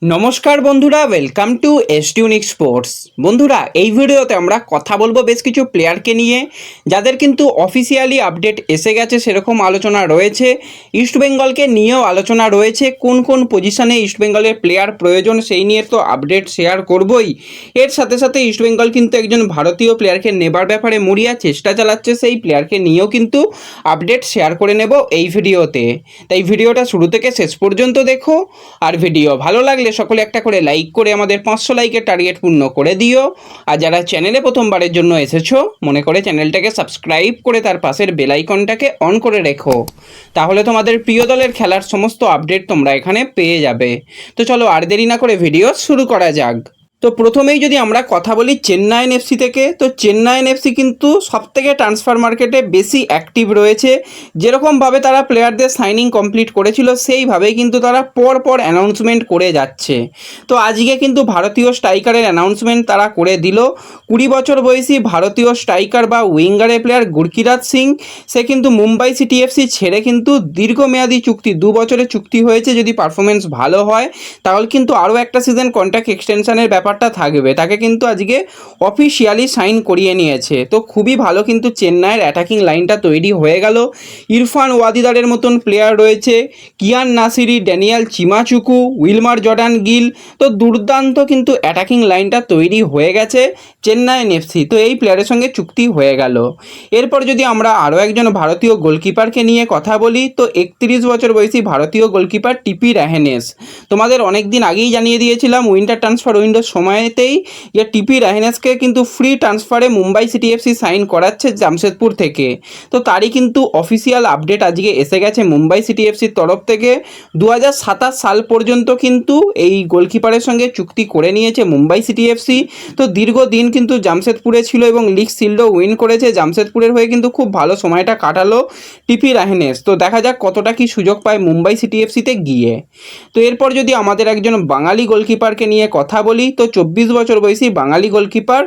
নমস্কার বন্ধুরা, welcome to এসটিউনিক sports. বন্ধুরা, এই ভিডিওতে আমরা কথা বলবো বেশ কিছু প্লেয়ারকে নিয়ে যাদের কিন্তু অফিসিয়ালি আপডেট এসে গেছে, সেরকম আলোচনা রয়েছে। ইস্টবেঙ্গলকে নিয়েও আলোচনা রয়েছে, কোন কোন পজিশনে ইস্টবেঙ্গলের প্লেয়ার প্রয়োজন সেই নিয়ে তো আপডেট শেয়ার করবই। এর সাথে সাথে ইস্টবেঙ্গল কিন্তু একজন ভারতীয় প্লেয়ারকে নেবার ব্যাপারে মরিয়া চেষ্টা চালাচ্ছে, সেই প্লেয়ারকে নিয়েও কিন্তু আপডেট শেয়ার করে নেব এই ভিডিওতে। তাই ভিডিওটা শুরু থেকে শেষ পর্যন্ত দেখো, আর ভিডিও ভালো লাগলে সকলে একটা করে লাইক করে আমাদের 500 লাইকের টার্গেট পূর্ণ করে দিও। আর যারা চ্যানেলে প্রথমবারের জন্য এসেছো, মনে করে চ্যানেলটাকে সাবস্ক্রাইব করে তার পাশের বেল আইকনটাকে অন করে রেখো, তাহলে তোমাদের প্রিয় দলের খেলার সমস্ত আপডেট তোমরা এখানে পেয়ে যাবে। তো চলো আর দেরি না করে ভিডিও শুরু করা যাক। তো প্রথমেই যদি আমরা কথা বলি চেন্নাইন এফসি থেকে, তো চেন্নাইন এফসি কিন্তু সবথেকে ট্রান্সফার মার্কেটে বেশি অ্যাক্টিভ রয়েছে। যেরকমভাবে তারা প্লেয়ারদের সাইনিং কমপ্লিট করেছিল, সেইভাবেই কিন্তু তারা পর অ্যানাউন্সমেন্ট করে যাচ্ছে। তো আজকে কিন্তু ভারতীয় স্ট্রাইকারের অ্যানাউন্সমেন্ট তারা করে দিল। 20 বছর বয়সী ভারতীয় স্ট্রাইকার বা উইঙ্গারের প্লেয়ার গুরকিরাত সিং, সে কিন্তু মুম্বাই সিটি এফসি ছেড়ে কিন্তু দীর্ঘমেয়াদী চুক্তি, 2 বছরের চুক্তি হয়েছে। যদি পারফরমেন্স ভালো হয় তাহলে কিন্তু আরও একটা সিজন কন্ট্রাক্ট এক্সটেনশনের ব্যাপারটা থাকবে। তাকে কিন্তু আজকে অফিসিয়ালি সাইন করিয়ে নিয়েছে। তো খুবই ভালো কিন্তু চেন্নাইয়ের অ্যাটাকিং লাইনটা তৈরি হয়ে গেল। ইরফান ওয়াদিদারের মতন প্লেয়ার রয়েছে, Kiyan Nassiri, Daniel Chima Chukwu, Wilmar Jordan Gil. তো দুর্দান্ত কিন্তু অ্যাটাকিং লাইনটা তৈরি হয়ে গেছে চেন্নাইন এফসি। তো এই প্লেয়ারের সঙ্গে চুক্তি হয়ে গেল। এরপর যদি আমরা আরও একজন ভারতীয় গোলকিপারকে নিয়ে কথা বলি, তো 31 বছর বয়সী ভারতীয় গোলকিপার টিপি রাহেনেস। তোমাদের অনেক দিন আগেই জানিয়ে দিয়েছিলাম উইন্টার ট্রান্সফার উইন্ডোর সময়তেই, যে টিপি রাহেনেসকে কিন্তু ফ্রি ট্রান্সফারে মুম্বাই সিটি এফসি সাইন করাচ্ছে জামশেদপুর থেকে। তো তারই কিন্তু অফিসিয়াল আপডেট আজকে এসে গেছে মুম্বাই সিটি এফসির তরফ থেকে। 2027 সাল পর্যন্ত কিন্তু এই গোলকিপারের সঙ্গে চুক্তি করে নিয়েছে মুম্বাই সিটি এফসি। তো দীর্ঘদিন কিন্তু জামশেদপুরে ছিল এবং লিগ শিল্ডও উইন করেছে। জামশেদপুরের হয়ে কিন্তু খুব ভালো সময়টা কাটালো টিপি রাহেনেস। তো দেখা যাক কতটা কি সুযোগ পায় মুম্বাই সিটি এফসিতে গিয়ে। তো এরপর যদি আমাদের একজন বাঙালি গোলকিপারকে নিয়ে কথা বলি, তো 24 বছর বয়সী বাঙালি গোলকিপার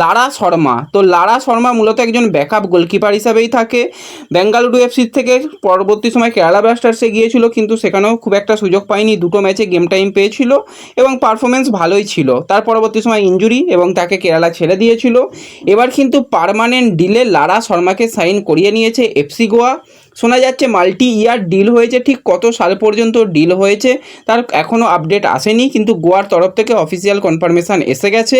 লারা শর্মা। তো লারা শর্মা মূলত একজন ব্যাকআপ গোলকিপার হিসাবেই থাকে। বেঙ্গালুরু এফসির থেকে পরবর্তী সময় কেরালা ব্লাস্টার্সে গিয়েছিল, কিন্তু সেখানেও খুব একটা সুযোগ পায়নি। 2টো ম্যাচে গেম টাইম পেয়েছিল এবং পারফরমেন্স ভালোই ছিল। তার পরবর্তী সময় ইনজুরি এবং তাকে কেরালা ছেড়ে দিয়েছিল। এবার কিন্তু পার্মানেন্ট ডিলে লারা শর্মাকে সাইন করিয়ে নিয়েছে এফসি গোয়া। শোনা যাচ্ছে মাল্টি ইয়ার ডিল হয়েছে, ঠিক কত সাল পর্যন্ত ডিল হয়েছে তার এখনও আপডেট আসেনি, কিন্তু গোয়ার তরফ থেকে অফিসিয়াল কনফার্মেশন এসে গেছে।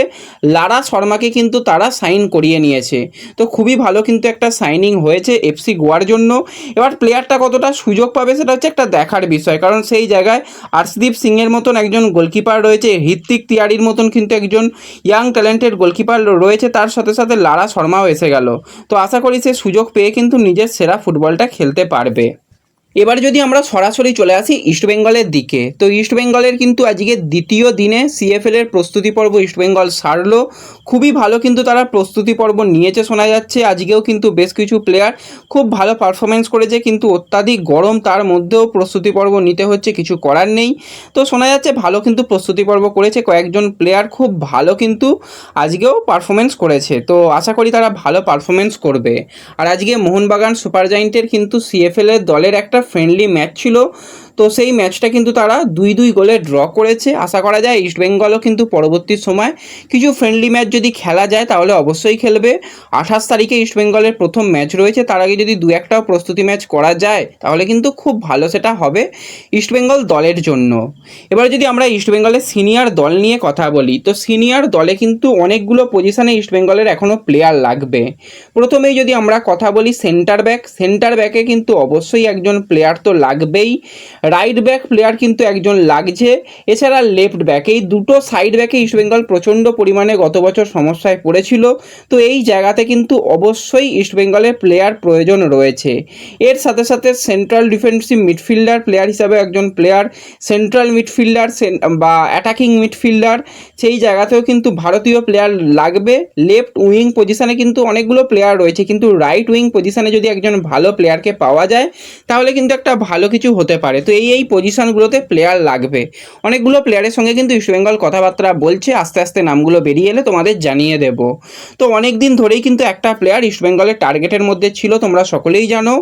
লারা শর্মাকে কিন্তু তারা সাইন করিয়ে নিয়েছে। তো খুবই ভালো কিন্তু একটা সাইনিং হয়েছে এফসি গোয়ার জন্য। এবার প্লেয়ারটা কতটা সুযোগ পাবে সেটা হচ্ছে একটা দেখার বিষয়, কারণ সেই জায়গায় আর্শদীপ সিংয়ের মতন একজন গোলকিপার রয়েছে, হৃত্বিক তিয়ারির মতন কিন্তু একজন ইয়াং ট্যালেন্টেড গোলকিপার রয়েছে, তার সাথে সাথে লারা শর্মাও এসে গেল। তো আশা করি সে সুযোগ পেয়ে কিন্তু নিজের সেরা ফুটবলটা খেলতে পারবে। এবার যদি আমরা সরাসরি চলে আসি ইস্টবেঙ্গলের দিকে, তো ইস্টবেঙ্গলের কিন্তু আজকে দ্বিতীয় দিনে সিএফএলের প্রস্তুতি পর্ব ইস্টবেঙ্গল সারলো। খুবই ভালো কিন্তু তারা প্রস্তুতি পর্ব নিয়েছে শোনা যাচ্ছে। আজকেও কিন্তু বেশ কিছু প্লেয়ার খুব ভালো পারফরমেন্স করেছে, কিন্তু অত্যাধিক গরম, তার মধ্যেও প্রস্তুতি পর্ব নিতে হচ্ছে, কিছু করার নেই। তো শোনা যাচ্ছে ভালো কিন্তু প্রস্তুতি পর্ব করেছে কয়েকজন প্লেয়ার, খুব ভালো কিন্তু আজকেও পারফরমেন্স করেছে। তো আশা করি তারা ভালো পারফরমেন্স করবে। আর আজকে মোহনবাগান সুপার জায়েন্টের কিন্তু সিএফএলের দলের একটা ফ্রেন্ডলি ম্যাচ ছিল। তো সেই ম্যাচটা কিন্তু তারা 2-2 গোলে ড্র করেছে। আশা করা যায় ইস্টবেঙ্গলও কিন্তু পরবর্তী সময় কিছু ফ্রেন্ডলি ম্যাচ যদি খেলা যায় তাহলে অবশ্যই খেলবে। 28 তারিখে ইস্টবেঙ্গলের প্রথম ম্যাচ রয়েছে, তার আগে যদি 2-1টাও প্রস্তুতি ম্যাচ করা যায় তাহলে কিন্তু খুব ভালো সেটা হবে ইস্টবেঙ্গল দলের জন্য। এবার যদি আমরা ইস্টবেঙ্গলের সিনিয়র দল নিয়ে কথা বলি, তো সিনিয়র দলে কিন্তু অনেকগুলো পজিশনে ইস্টবেঙ্গলের এখনও প্লেয়ার লাগবে। প্রথমেই যদি আমরা কথা বলি সেন্টার ব্যাকে কিন্তু অবশ্যই একজন প্লেয়ার তো লাগবেই। রাইট ব্যাক প্লেয়ার কিন্তু একজন লাগছে, এছাড়া লেফট ব্যাক, এই দুটো সাইড ব্যাকে ইস্টবেঙ্গল প্রচণ্ড পরিমাণে গত বছর সমস্যায় পড়েছিল। তো এই জায়গাতে কিন্তু অবশ্যই ইস্টবেঙ্গলের প্লেয়ার প্রয়োজন রয়েছে। এর সাথে সাথে সেন্ট্রাল ডিফেন্সিভ মিডফিল্ডার প্লেয়ার হিসাবে একজন প্লেয়ার, সেন্ট্রাল মিডফিল্ডার বা অ্যাটাকিং মিডফিল্ডার, সেই জায়গাতেও কিন্তু ভারতীয় প্লেয়ার লাগবে। লেফট উইং পজিশানে কিন্তু অনেকগুলো প্লেয়ার রয়েছে, কিন্তু রাইট উইং পজিশানে যদি একজন ভালো প্লেয়ারকে পাওয়া যায় তাহলে কিন্তু একটা ভালো কিছু হতে পারে। তো এই পজিশনগুলোতে প্লেয়ার লাগবে। অনেকগুলো প্লেয়ারের সঙ্গে কিন্তু ইস্টবেঙ্গল কথাবার্তা বলছে, আস্তে আস্তে নামগুলো বেরিয়ে এলে তোমাদের জানিয়ে দেব। তো অনেক দিন ধরেই কিন্তু একটা প্লেয়ার ইস্টবেঙ্গলের টার্গেটের মধ্যে ছিল, তোমরা সকলেই জানো,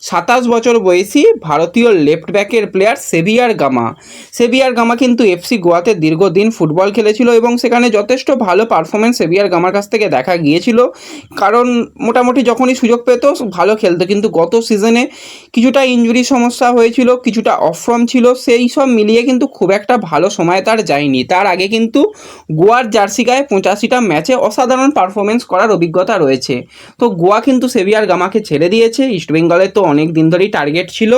27 বছর বয়সী ভারতীয় লেফট ব্যাকের প্লেয়ার সেভিয়ার গামা। সেভিয়ার গামা কিন্তু এফসি গোয়াতে দীর্ঘদিন ফুটবল খেলেছিল এবং সেখানে যথেষ্ট ভালো পারফরমেন্স সেভিয়ার গামার কাছ থেকে দেখা গিয়েছিল, কারণ মোটামুটি যখনই সুযোগ পেত ভালো খেলতো। কিন্তু গত সিজনে কিছুটা ইনজুরি সমস্যা হয়েছিল, কিছুটা অফ ফর্ম ছিল, সেই সব মিলিয়ে কিন্তু খুব একটা ভালো সময় তার যায়নি। তার আগে কিন্তু গোয়ার জার্সি গায়ে 85টা ম্যাচে অসাধারণ পারফরমেন্স করার অভিজ্ঞতা রয়েছে। তো গোয়া কিন্তু সেভিয়ার গামাকে ছেড়ে দিয়েছে। ইস্টবেঙ্গলের তো অনেক দিন ধরেই টার্গেট ছিল।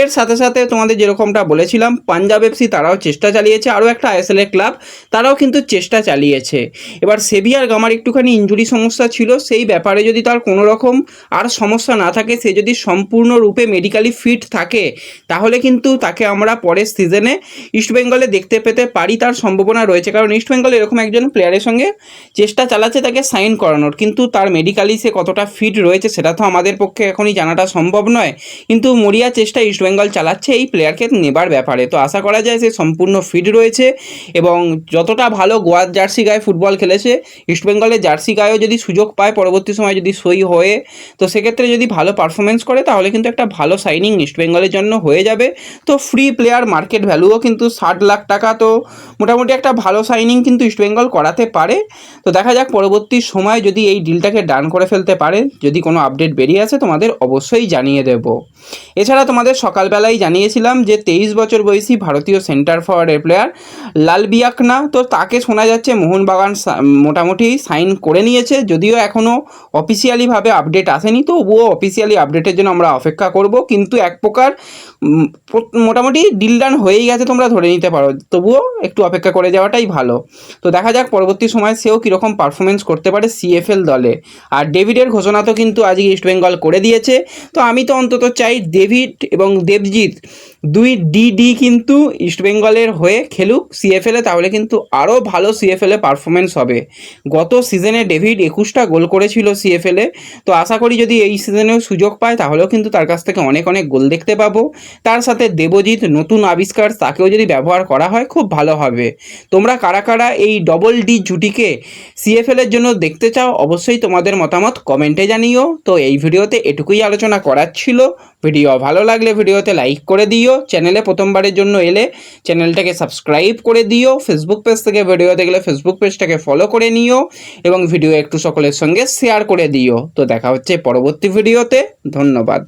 এর সাথে সাথে তোমাদের যেরকমটা বলেছিলাম, পাঞ্জাব এফসি তারাও চেষ্টা চালিয়েছে, আরও একটা আইএসএলের ক্লাব তারাও কিন্তু চেষ্টা চালিয়েছে। এবার সেভিয়ার গামার একটুখানি ইনজুরি সমস্যা ছিল, সেই ব্যাপারে যদি তার কোনো রকম আর সমস্যা না থাকে, সে যদি সম্পূর্ণরূপে মেডিকেলি ফিট থাকে, তাহলে কিন্তু তাকে আমরা পরের সিজনে ইস্টবেঙ্গলে দেখতে পেতে পারি, তার সম্ভাবনা রয়েছে। কারণ ইস্টবেঙ্গল এরকম একজন প্লেয়ারের সঙ্গে চেষ্টা চালাচ্ছে তাকে সাইন করানোর, কিন্তু তার মেডিকেলি সে কতটা ফিট রয়েছে সেটা তো আমাদের পক্ষে এখনই জানাটা সম্ভব নয়। কিন্তু মরিয়া চেষ্টা ইস্টবেঙ্গল চালাচ্ছে এই প্লেয়ারকে নেবার ব্যাপারে। তো আশা করা যায় সে সম্পূর্ণ ফিট রয়েছে এবং যতটা ভালো গোয়ার জার্সি গায়ে ফুটবল খেলেছে, ইস্টবেঙ্গলের জার্সি গায়েও যদি সুযোগ পায় পরবর্তী সময় যদি সই হয়ে, তো সেক্ষেত্রে যদি ভালো পারফরমেন্স করে তাহলে কিন্তু একটা ভালো সাইনিং ইস্টবেঙ্গলের জন্য হয়ে যাবে। তো ফ্রি প্লেয়ার মার্কেট ভ্যালুও কিন্তু 60 লাখ টাকা, তো মোটামুটি একটা ভালো সাইনিং কিন্তু ইস্টবেঙ্গল করাতে পারে। তো দেখা যাক পরবর্তী সময় যদি এই ডিলটাকে ডান করে ফেলতে পারে, যদি কোনো আপডেট বেরিয়ে আসে তোমাদের অবশ্যই জানিয়ে দেব। এছাড়া তোমাদের সকালবেলায় জানিয়েছিলাম যে 23 বছর বয়সী ভারতীয় সেন্টার ফরওয়ার্ডের প্লেয়ার লালবিয়াকনা, তো তাকে শোনা যাচ্ছে মোহনবাগান মোটামুটি সাইন করে নিয়েছে। যদিও এখনও অফিসিয়ালিভাবে আপডেট আসেনি, তবুও অফিসিয়ালি আপডেটের জন্য আমরা অপেক্ষা করব। কিন্তু এক প্রকার মোটামুটি ডিল ডান হয়েই গেছে তোমরা ধরে নিতে পারো, তবুও একটু অপেক্ষা করে যাওয়াটাই ভালো। তো দেখা যাক পরবর্তী সময় সেও কীরকম পারফরমেন্স করতে পারে সিএফএল দলে। আর ডেভিডের ঘোষণা তো কিন্তু আজকে ইস্টবেঙ্গল করে দিয়েছে। তো আমি তো অন্তত চাই ডেভিড এবং দেবজিৎ দুই ডিডি কিন্তু ইস্টবেঙ্গলের হয়ে খেলুক সিএফএলে, তাহলে কিন্তু আরও ভালো সিএফএলে পারফরমেন্স হবে। গত সিজনে ডেভিড 21টা গোল করেছিল সিএফএলে, তো আশা করি যদি এই সিজনেও সুযোগ পায় তাহলেও কিন্তু তার কাছ থেকে অনেক অনেক গোল দেখতে পাবো। তার সাথে দেবজিৎ নতুন আবিষ্কার, তাকেও যদি ব্যবহার করা হয় খুব ভালো হবে। তোমরা কারা কারা এই ডবল ডি জুটিকে সিএফএলের জন্য দেখতে চাও অবশ্যই তোমাদের মতামত কমেন্টে জানিও। তো এই ভিডিওতে এটুকুই আলোচনা করার ছিল। ভিডিও ভালো লাগলে ভিডিওতে লাইক করে দিও, চ্যানেলে প্রথমবারের জন্য এলে চ্যানেলটাকে সাবস্ক্রাইব করে দিও, ফেসবুক পেজ থেকে ভিডিও দেখলে ফেসবুক পেজটাকে ফলো করে নিও এবং ভিডিও একটু সকলের সঙ্গে শেয়ার করে দিও। তো দেখা হচ্ছে পরবর্তী ভিডিওতে, ধন্যবাদ।